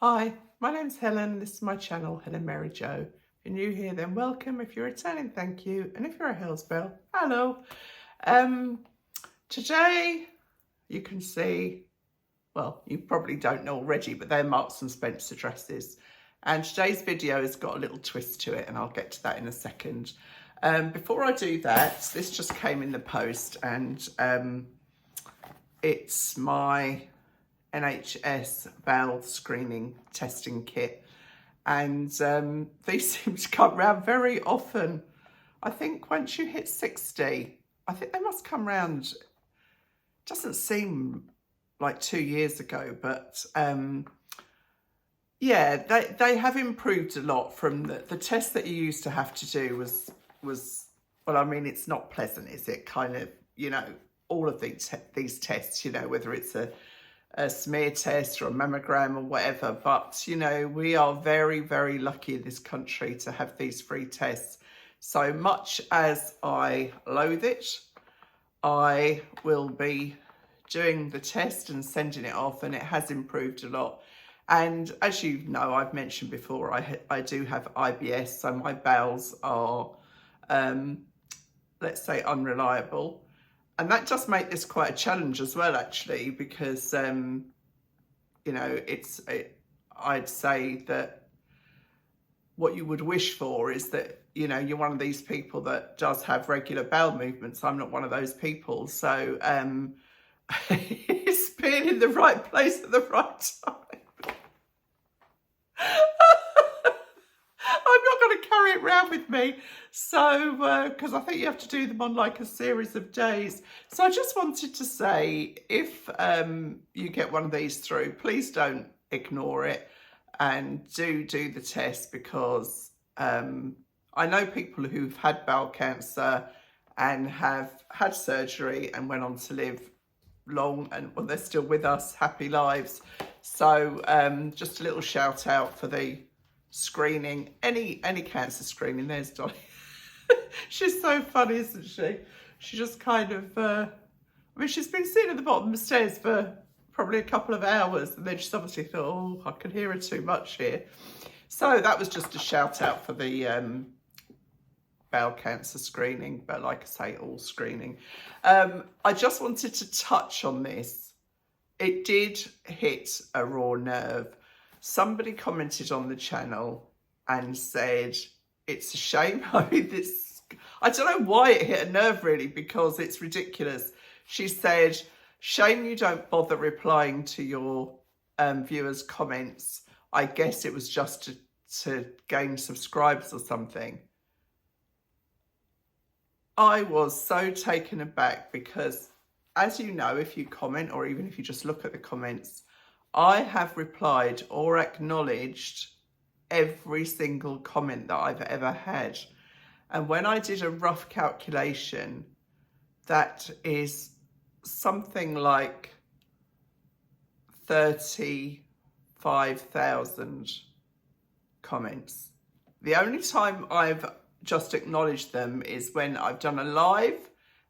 Hi, my name's Helen. This is my channel, Helen Mary Jo. If you're new here, then welcome. If you're returning, thank you. And if you're a Hillsbelle, hello. Um, Today you can see, well, you probably don't know already, but they're Marks and Spencer dresses. And today's video has got a little twist to it, and I'll get to that in a second. Before I do that, this just came in the post, and it's my NHS bowel screening testing kit, and these seem to come round very often. I think once you hit 60, I think they must come round. Doesn't seem like 2 years ago, but yeah, they have improved a lot from the test that you used to have to do was well, I mean, it's not pleasant, is it? Kind of, all of these tests, whether it's a smear test or a mammogram or whatever, but we are very, very lucky in this country to have these free tests. So much as I loathe it, I will be doing the test and sending it off, and it has improved a lot. And as you know, I've mentioned before, I do have IBS, so my bowels are let's say unreliable. And that does make this quite a challenge as well, actually, because, I'd say that what you would wish for is that, you're one of these people that does have regular bowel movements. I'm not one of those people. So it's being in the right place at the right time. I'm not going to carry it around with me, so because I think you have to do them on like a series of days. So I just wanted to say, if you get one of these through, please don't ignore it and do the test, because I know people who've had bowel cancer and have had surgery and went on to live long, and well, they're still with us, happy lives. So just a little shout out for the screening, any cancer screening. There's Dolly. She's so funny, isn't she? She just kind of I mean, she's been sitting at the bottom of the stairs for probably a couple of hours, and then she's obviously thought, oh, I can hear her too much here. So that was just a shout out for the bowel cancer screening, but like I say, all screening. I just wanted to touch on this. It did hit a raw nerve. Somebody commented on the channel and said, it's a shame. I mean, I don't know why it hit a nerve, really, because it's ridiculous. She said, shame you don't bother replying to your viewers' comments. I guess it was just to gain subscribers or something. I was so taken aback because, as you know, if you comment, or even if you just look at the comments, I have replied or acknowledged every single comment that I've ever had. And when I did a rough calculation, that is something like 35,000 comments. The only time I've just acknowledged them is when I've done a live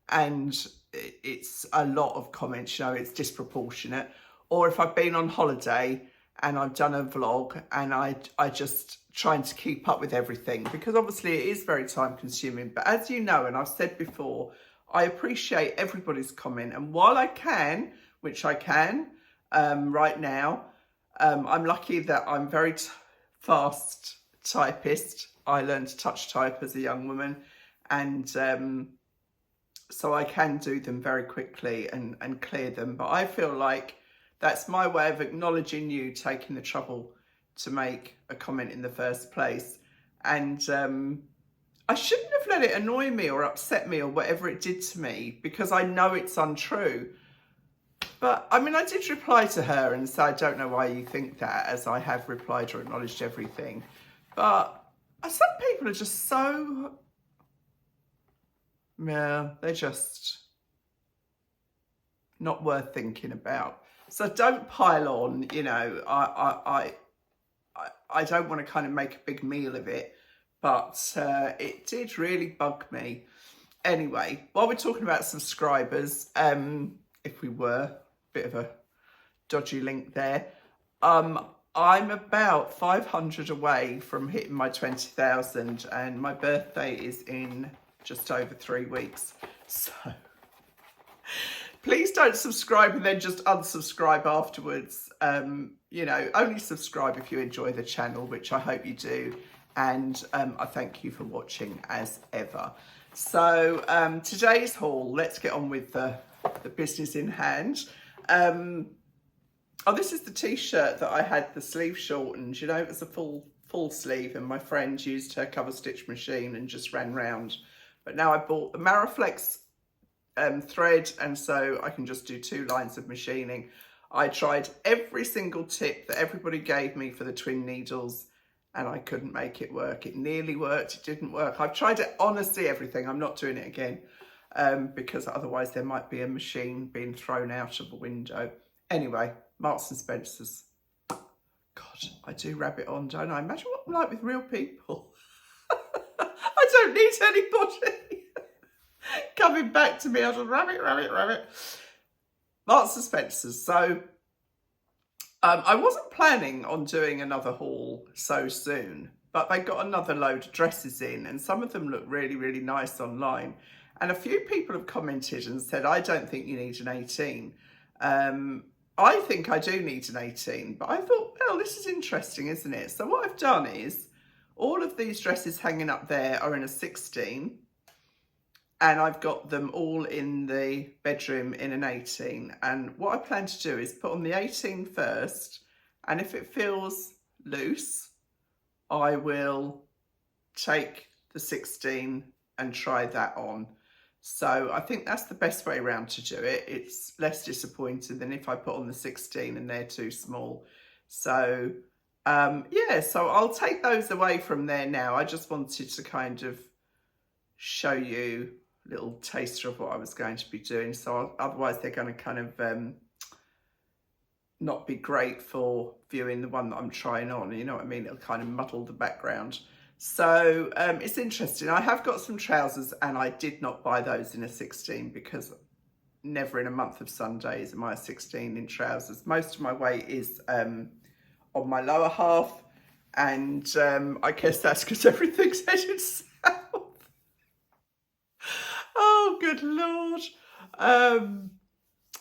and it's a lot of comments, it's disproportionate. Or if I've been on holiday and I've done a vlog and I just trying to keep up with everything, because obviously it is very time consuming. But as you know, and I've said before, I appreciate everybody's comment. And while I can, which I can right now, I'm lucky that I'm very fast typist. I learned to touch type as a young woman, and so I can do them very quickly and clear them. But I feel like that's my way of acknowledging you taking the trouble to make a comment in the first place. And I shouldn't have let it annoy me or upset me or whatever it did to me, because I know it's untrue. But I mean, I did reply to her and say, I don't know why you think that, as I have replied or acknowledged everything. But some people are just so, yeah, they're just not worth thinking about. So don't pile on, I don't want to kind of make a big meal of it, but it did really bug me. Anyway, while we're talking about subscribers, if we were, bit of a dodgy link there, I'm about 500 away from hitting my 20,000, and my birthday is in just over 3 weeks. So please don't subscribe and then just unsubscribe afterwards. You know, only subscribe if you enjoy the channel, which I hope you do. And I thank you for watching as ever. So today's haul, let's get on with the business in hand. Oh, this is the t-shirt that I had the sleeve shortened. You know, it was a full sleeve, and my friend used her cover stitch machine and just ran round. But now I bought the Maraflex thread, and so I can just do 2 lines of machining. I tried every single tip that everybody gave me for the twin needles, and I couldn't make it work. It nearly worked, it didn't work. I've tried it, honestly, everything. I'm not doing it again because otherwise there might be a machine being thrown out of a window. Anyway, Marks and Spencer's. God, I do rabbit on, don't I? Imagine what I'm like with real people. I don't need anybody coming back to me. I just rabbit. Marks and Spencer's. So I wasn't planning on doing another haul so soon, but they got another load of dresses in, and some of them look really, really nice online. And a few people have commented and said, I don't think you need an 18. I think I do need an 18, but I thought, well, this is interesting, isn't it? So what I've done is all of these dresses hanging up there are in a 16, and I've got them all in the bedroom in an 18. And what I plan to do is put on the 18 first, and if it feels loose, I will take the 16 and try that on. So I think that's the best way around to do it. It's less disappointing than if I put on the 16 and they're too small. So yeah, so I'll take those away from there now. I just wanted to kind of show you a little taster of what I was going to be doing. So otherwise they're going to kind of not be great for viewing the one that I'm trying on. You know what I mean? It'll kind of muddle the background. So it's interesting. I have got some trousers, and I did not buy those in a 16 because never in a month of Sundays am I a 16 in trousers. Most of my weight is on my lower half, and I guess that's because everything's headed south. Oh, good Lord.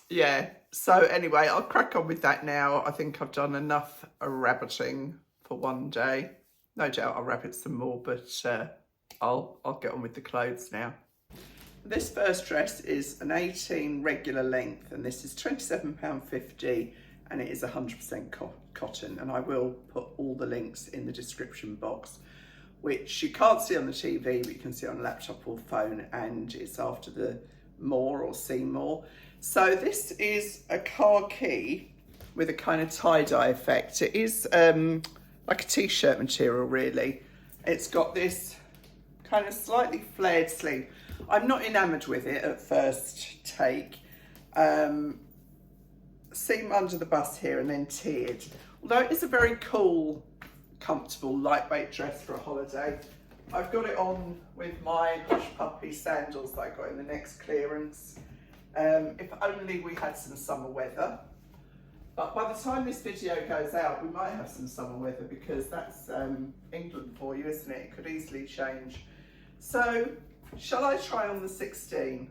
Yeah, so anyway, I'll crack on with that now. I think I've done enough rabbiting for one day. No doubt I'll rabbit some more, but I'll get on with the clothes now. This first dress is an 18 regular length, and this is £27.50, and it is 100% cotton. And I will put all the links in the description box, which you can't see on the TV, but you can see on laptop or phone, and it's after the more or see more. So this is a khaki with a kind of tie-dye effect. It is like a t-shirt material, really. It's got this kind of slightly flared sleeve. I'm not enamoured with it at first take. Seam under the bust here and then tiered. Although it is a very cool, comfortable, lightweight dress for a holiday. I've got it on with my Hush Puppy sandals that I got in the next clearance. If only we had some summer weather. But by the time this video goes out, we might have some summer weather, because that's England for you, isn't it? It could easily change. So, shall I try on the 16?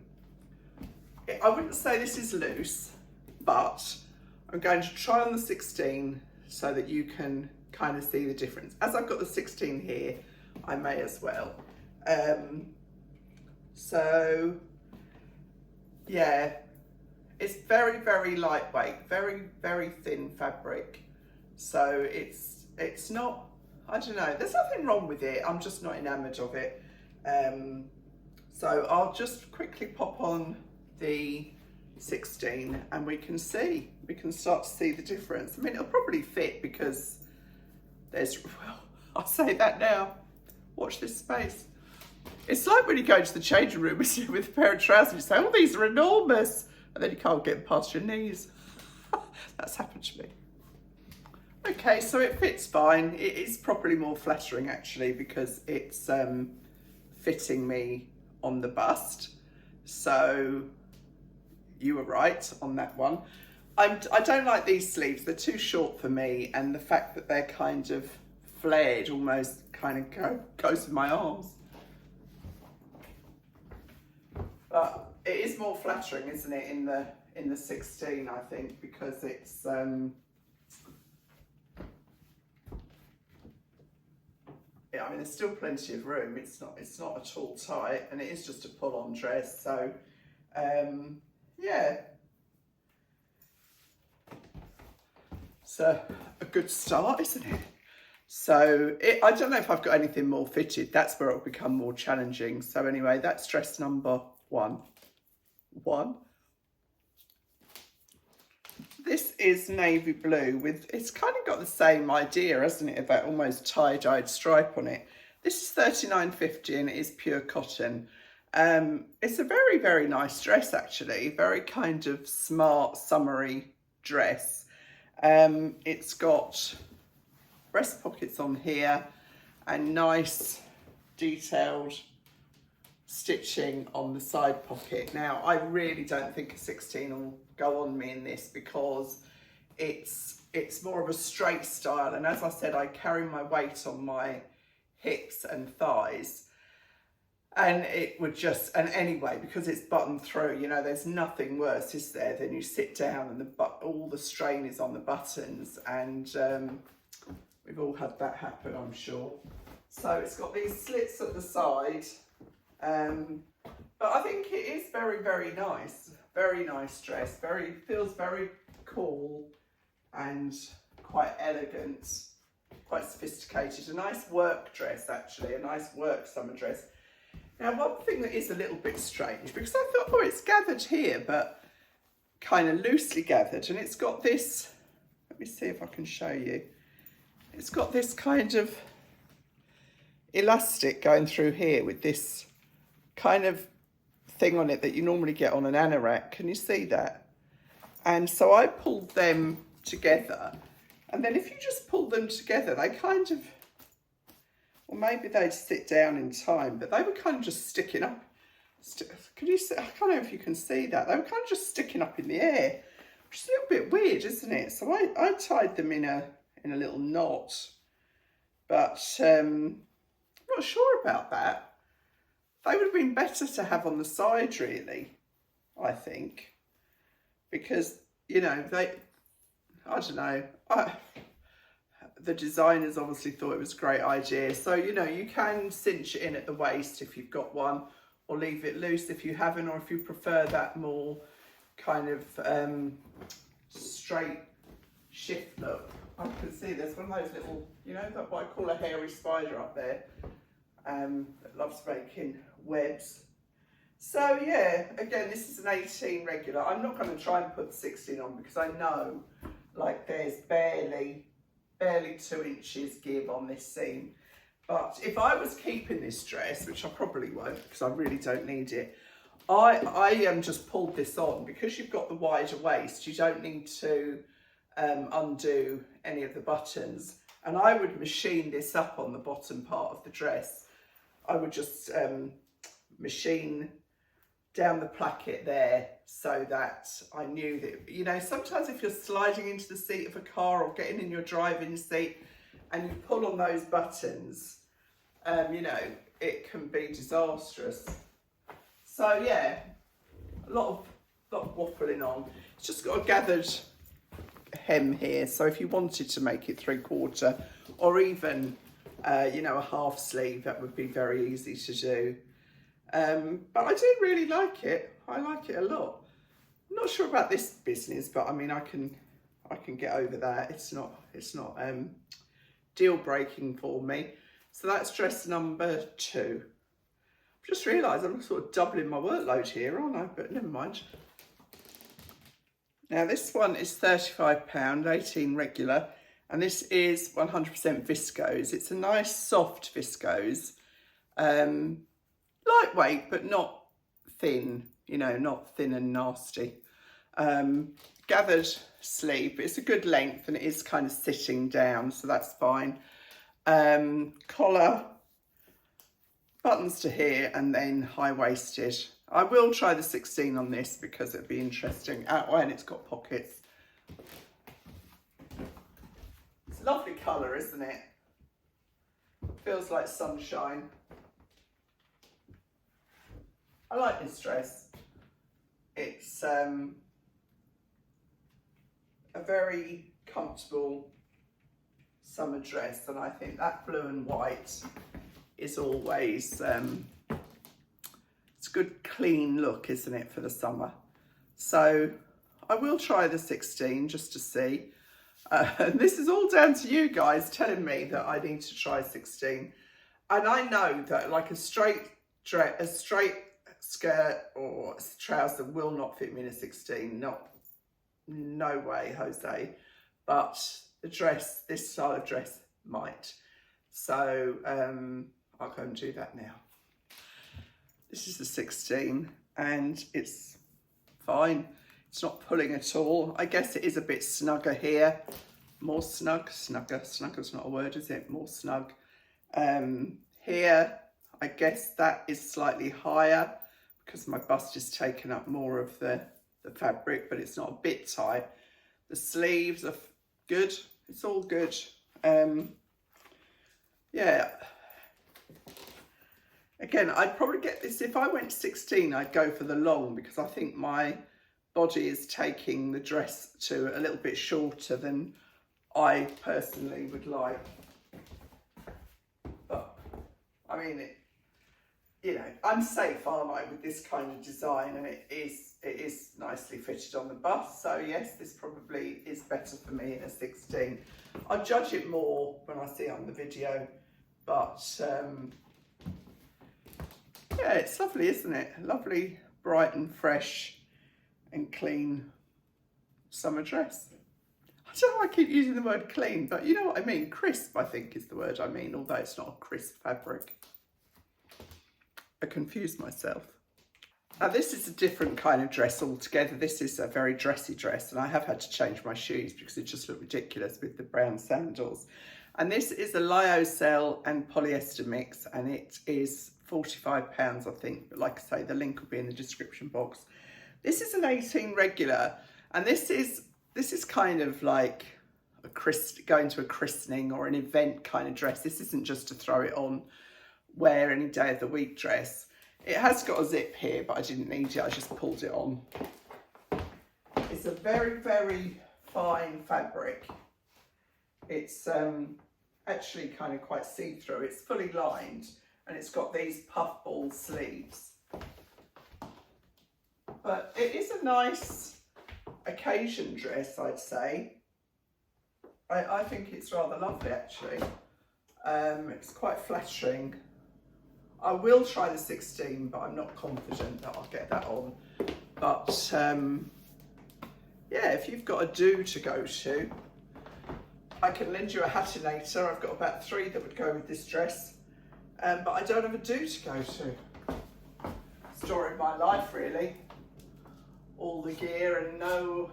I wouldn't say this is loose, but I'm going to try on the 16 so that you can kind of see the difference. As I've got the 16 here, I may as well. So, yeah. It's very, very lightweight, very, very thin fabric. So it's not, I don't know, there's nothing wrong with it. I'm just not enamoured of it. So I'll just quickly pop on the 16 and we can start to see the difference. I mean, it'll probably fit because there's, well, I'll say that now. Watch this space. It's like when you go to the changing room with a pair of trousers, you say, oh, these are enormous. And then you can't get past your knees. That's happened to me. Okay, so it fits fine. It is probably more flattering actually, because it's fitting me on the bust. So you were right on that one. I don't like these sleeves. They're too short for me, and the fact that they're kind of flared almost kind of goes with my arms. But it is more flattering, isn't it, in the 16, I think, because it's yeah, I mean, there's still plenty of room. It's not at all tight, and it is just a pull-on dress. So yeah, so a good start, isn't it? So I don't know if I've got anything more fitted. That's where it'll become more challenging. So anyway, that's dress number one. This is navy blue with, it's kind of got the same idea, hasn't it, of that almost tie-dyed stripe on it. This is $39.50 and it is pure cotton. It's a very, very nice dress actually, very kind of smart, summery dress. It's got breast pockets on here and nice detailed stitching on the side pocket. Now, I really don't think a 16 will go on me in this because it's more of a straight style, and as I said, I carry my weight on my hips and thighs, and it would just, and anyway, because it's buttoned through, you know, there's nothing worse, is there, than you sit down and all the strain is on the buttons, and we've all had that happen, I'm sure. So it's got these slits at the side, but I think it is very, very nice. Very nice dress. Feels very cool and quite elegant, quite sophisticated. A nice work dress, actually, a nice work summer dress. Now, one thing that is a little bit strange, because I thought, oh, it's gathered here, but kind of loosely gathered, and it's got this. Let me see if I can show you. It's got this kind of elastic going through here with this kind of thing on it that you normally get on an anorak. Can you see that? And so I pulled them together, and then if you just pull them together, they kind of, or maybe they'd sit down in time, but they were kind of just sticking up. Can you see? I don't know if you can see that. They were kind of just sticking up in the air, which is a little bit weird, isn't it? So I tied them in a little knot, but I'm not sure about that. They would have been better to have on the side, really, I think, because, you know, I don't know, the designers obviously thought it was a great idea. So, you know, you can cinch it in at the waist if you've got one, or leave it loose if you haven't, or if you prefer that more kind of straight shift look. I can see there's one of those little, you know, that what I call a hairy spider up there. That loves making webs. So yeah, again, this is an 18 regular. I'm not going to try and put 16 on because I know, like, there's barely 2 inches give on this seam. But if I was keeping this dress, which I probably won't because I really don't need it, I just pulled this on because you've got the wider waist. You don't need to undo any of the buttons, and I would machine this up on the bottom part of the dress. I would just machine down the placket there so that I knew that, you know, sometimes if you're sliding into the seat of a car or getting in your driving seat and you pull on those buttons, you know, it can be disastrous. So yeah, a lot of waffling on. It's just got a gathered hem here, so if you wanted to make it 3/4 or even you know, a half sleeve, that would be very easy to do. But I do really like it. I like it a lot. I'm not sure about this business, but I mean, I can get over that. It's not deal breaking for me. So that's dress number 2. I've just realised I'm sort of doubling my workload here, aren't I? But never mind. Now this one is £35, 18 regular, and this is 100% viscose. It's a nice soft viscose, lightweight but not thin, you know, not thin and nasty. Gathered sleeve, but it's a good length and it is kind of sitting down, so that's fine. Collar, buttons to here, and then high-waisted. I will try the 16 on this because it'd be interesting. And it's got pockets. It's a lovely colour, isn't it? Feels like sunshine. I like this dress. It's a very comfortable summer dress, and I think that blue and white is always it's a good clean look, isn't it, for the summer? So I will try the 16 just to see. And this is all down to you guys telling me that I need to try 16. And I know that like a straight skirt or trouser will not fit me in a 16. No way, Jose. But the dress, this style of dress might. So I'll go and do that now. This is the 16 and it's fine. It's not pulling at all. I guess it is a bit snugger here. More snug, snugger. Snugger's not a word, is it? More snug. Here, I guess that is slightly higher because my bust is taking up more of the fabric, but it's not a bit tight. The sleeves are good. It's all good. Yeah. Again, I'd probably get this, if I went 16, I'd go for the long because I think my body is taking the dress to a little bit shorter than I personally would like. But, I mean, you know, I'm safe, aren't I, with this kind of design, and it is nicely fitted on the bust. So yes, this probably is better for me in a 16. I'll judge it more when I see it on the video, but yeah, it's lovely, isn't it? Lovely, bright and fresh and clean summer dress. I don't know why I keep using the word clean, but you know what I mean. Crisp, I think, is the word I mean, although it's not a crisp fabric. I confused myself. Now this is a different kind of dress altogether. This is a very dressy dress, and I have had to change my shoes because it just looked ridiculous with the brown sandals. And this is a Lyocell and polyester mix, and it is £45, I think. But like I say, the link will be in the description box. This is an 18 regular, and this is kind of like going to a christening or an event kind of dress. This isn't just to throw it on, wear any day of the week dress. It has got a zip here, but I didn't need it. I just pulled it on. It's a very, very fine fabric. It's actually kind of quite see-through. It's fully lined, and it's got these puffball sleeves. But it is a nice occasion dress, I'd say. I think it's rather lovely, actually. It's quite flattering. I will try the 16, but I'm not confident that I'll get that on. But yeah, if you've got a do to go to, I can lend you a hatinator. I've got about 3 that would go with this dress, but I don't have a do to go to. Story of my life, really. All the gear and no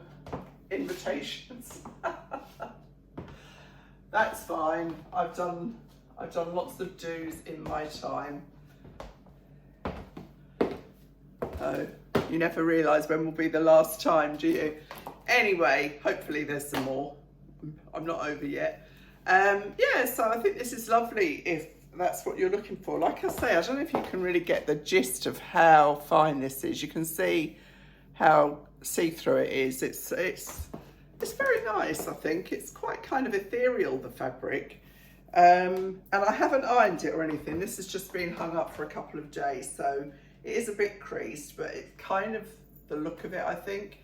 invitations. That's fine. I've done lots of do's in my time. Oh, you never realise when will be the last time, do you? Anyway, hopefully there's some more. I'm not over yet. Yeah, so I think this is lovely if that's what you're looking for. Like I say, I don't know if you can really get the gist of how fine this is. You can see how see-through it is. It's very nice, I think. It's quite kind of ethereal, the fabric. And I haven't ironed it or anything. This has just been hung up for a couple of days, so it is a bit creased, but it's kind of the look of it, I think.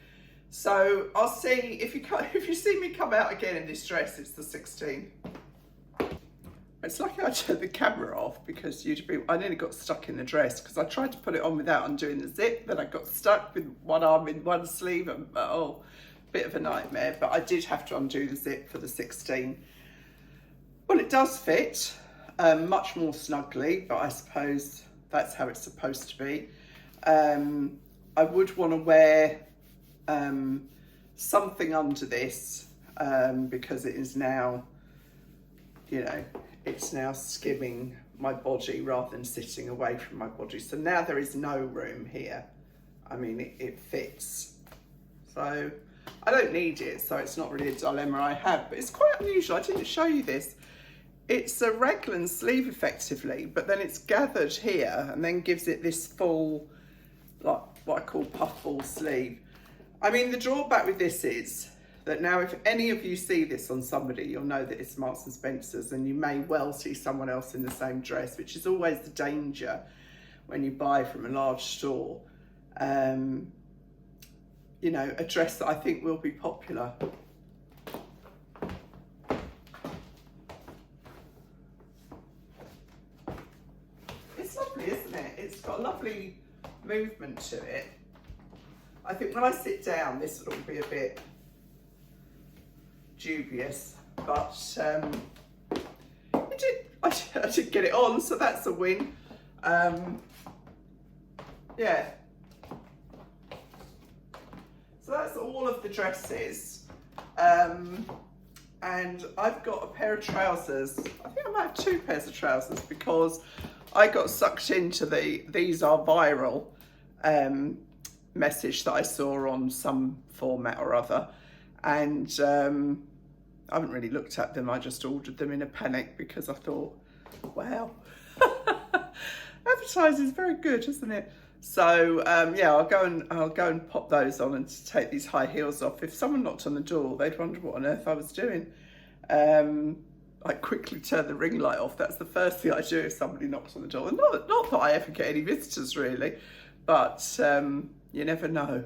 So I'll see if you see me come out again in this dress. It's the 16. It's lucky I turned the camera off because I nearly got stuck in the dress because I tried to put it on without undoing the zip. Then I got stuck with one arm in one sleeve, and oh, bit of a nightmare. But I did have to undo the zip for the 16. Well, it does fit much more snugly, but I suppose that's how it's supposed to be. I would want to wear something under this because it is now, you know, it's now skimming my body rather than sitting away from my body. So now there is no room here. I mean, it fits. So I don't need it, so it's not really a dilemma I have, but it's quite unusual. I didn't show you this. It's a raglan sleeve effectively, but then it's gathered here and then gives it this full, like what I call puffball sleeve. I mean, the drawback with this is that now if any of you see this on somebody, you'll know that it's Marks and Spencer's, and you may well see someone else in the same dress, which is always the danger when you buy from a large store. You know, a dress that I think will be popular. It's lovely, isn't it? It's got a lovely movement to it. I think when I sit down, this will be a bit dubious, but I did get it on, so that's a win. Yeah. So that's all of the dresses. And I've got a pair of trousers. I think I might have 2 pairs of trousers because I got sucked into the "these are viral" message that I saw on some format or other. And I haven't really looked at them. I just ordered them in a panic because I thought, wow, advertising is very good, isn't it? So yeah, I'll go and pop those on and take these high heels off. If someone knocked on the door, they'd wonder what on earth I was doing. I quickly turn the ring light off. That's the first thing I do if somebody knocks on the door. Not that I ever get any visitors really, but you never know.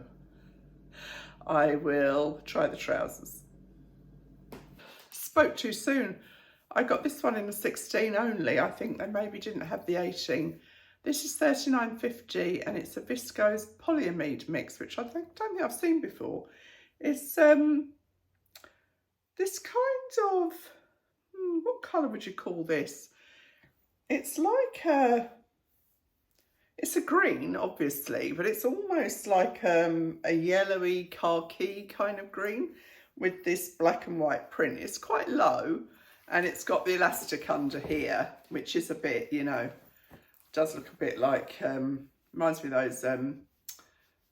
I will try the trousers. Spoke too soon. I got this one in a 16 only. I think they maybe didn't have the 18. This is $39.50 and it's a viscose polyamide mix, which I don't think I've seen before. It's this kind of, what colour would you call this? It's like it's a green, obviously, but it's almost like a yellowy khaki kind of green with this black and white print. It's quite low and it's got the elastic under here, which is a bit, you know, does look a bit like, reminds me of those,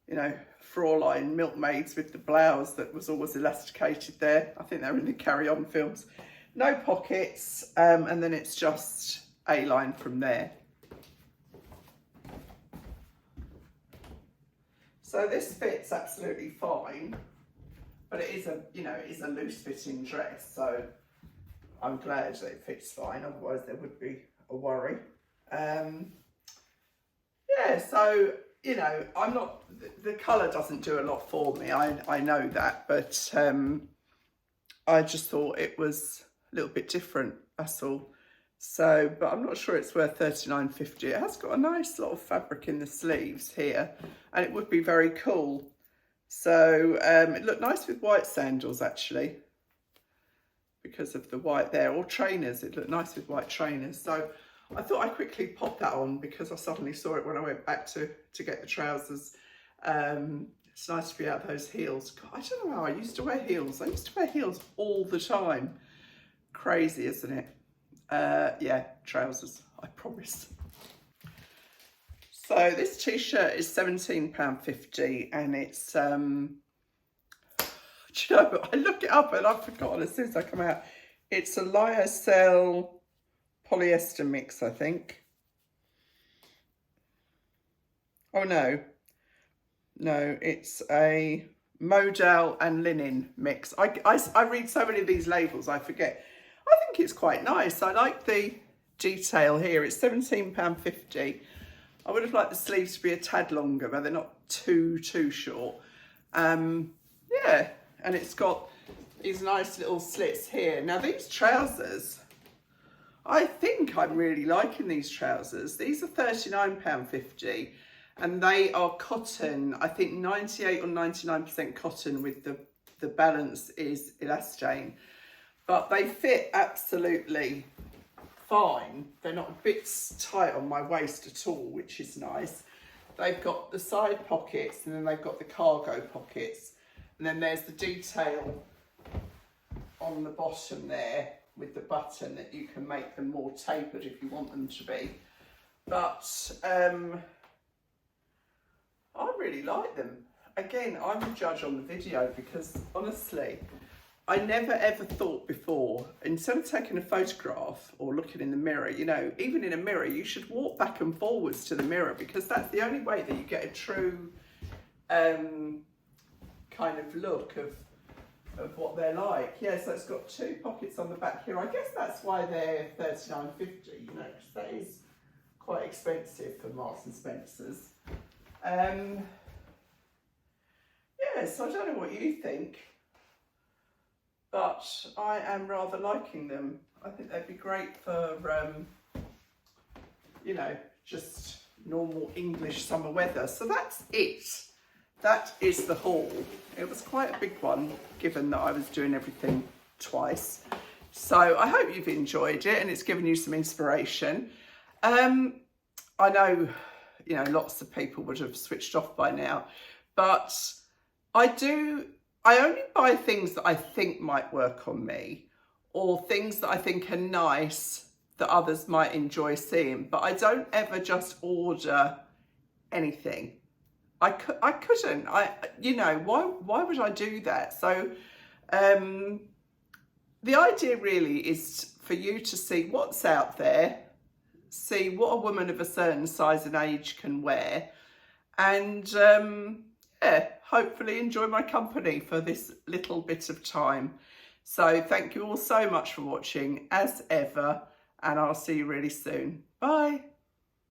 you know, Fraulein milkmaids with the blouse that was always elasticated there. I think they were in the Carry On films. No pockets, and then it's just A-line from there. So this fits absolutely fine, but it is a, you know, it is a loose fitting dress, so I'm glad that it fits fine, otherwise there would be a worry. Yeah, so, you know, I'm not, the colour doesn't do a lot for me, I know that, but I just thought it was a little bit different, that's all. So, but I'm not sure it's worth $39.50. It has got a nice lot of fabric in the sleeves here, and it would be very cool. So it looked nice with white sandals actually, because of the white there, or trainers. It looked nice with white trainers. So I thought I'd quickly pop that on because I suddenly saw it when I went back to get the trousers. It's nice to be out of those heels. God, I don't know how I used to wear heels. I used to wear heels all the time. Crazy, isn't it? Yeah, trousers, I promise. So this t-shirt is £17.50 and it's, do you know, I look it up and I've forgotten as soon as I come out. It's a Lyocell polyester mix, I think. Oh no, it's a modal and linen mix. I read so many of these labels, I forget. I think it's quite nice. I like the detail here. It's £17.50. I would have liked the sleeves to be a tad longer, but they're not too short. Yeah, and it's got these nice little slits here. Now these trousers, I think I'm really liking these trousers. These are £39.50 and they are cotton. I think 98 or 99% cotton with the balance is elastane. But they fit absolutely fine. They're not a bit tight on my waist at all, which is nice. They've got the side pockets and then they've got the cargo pockets. And then there's the detail on the bottom there with the button that you can make them more tapered if you want them to be. But I really like them. again, I'm a judge on the video because honestly, I never ever thought before, instead of taking a photograph or looking in the mirror, you know, even in a mirror, you should walk back and forwards to the mirror because that's the only way that you get a true kind of look of what they're like. Yeah, so it's got 2 pockets on the back here. I guess that's why they're $39.50, you know, because that is quite expensive for Marks and Spencer's. Yeah, so I don't know what you think, but I am rather liking them. I think they'd be great for, you know, just normal English summer weather. So that's it. That is the haul. It was quite a big one, given that I was doing everything twice. So I hope you've enjoyed it and it's given you some inspiration. I know, you know, lots of people would have switched off by now, but I only buy things that I think might work on me or things that I think are nice that others might enjoy seeing, but I don't ever just order anything. I couldn't, you know, why would I do that? So the idea really is for you to see what's out there, see what a woman of a certain size and age can wear, and yeah, hopefully enjoy my company for this little bit of time. So thank you all so much for watching as ever, and I'll see you really soon. Bye.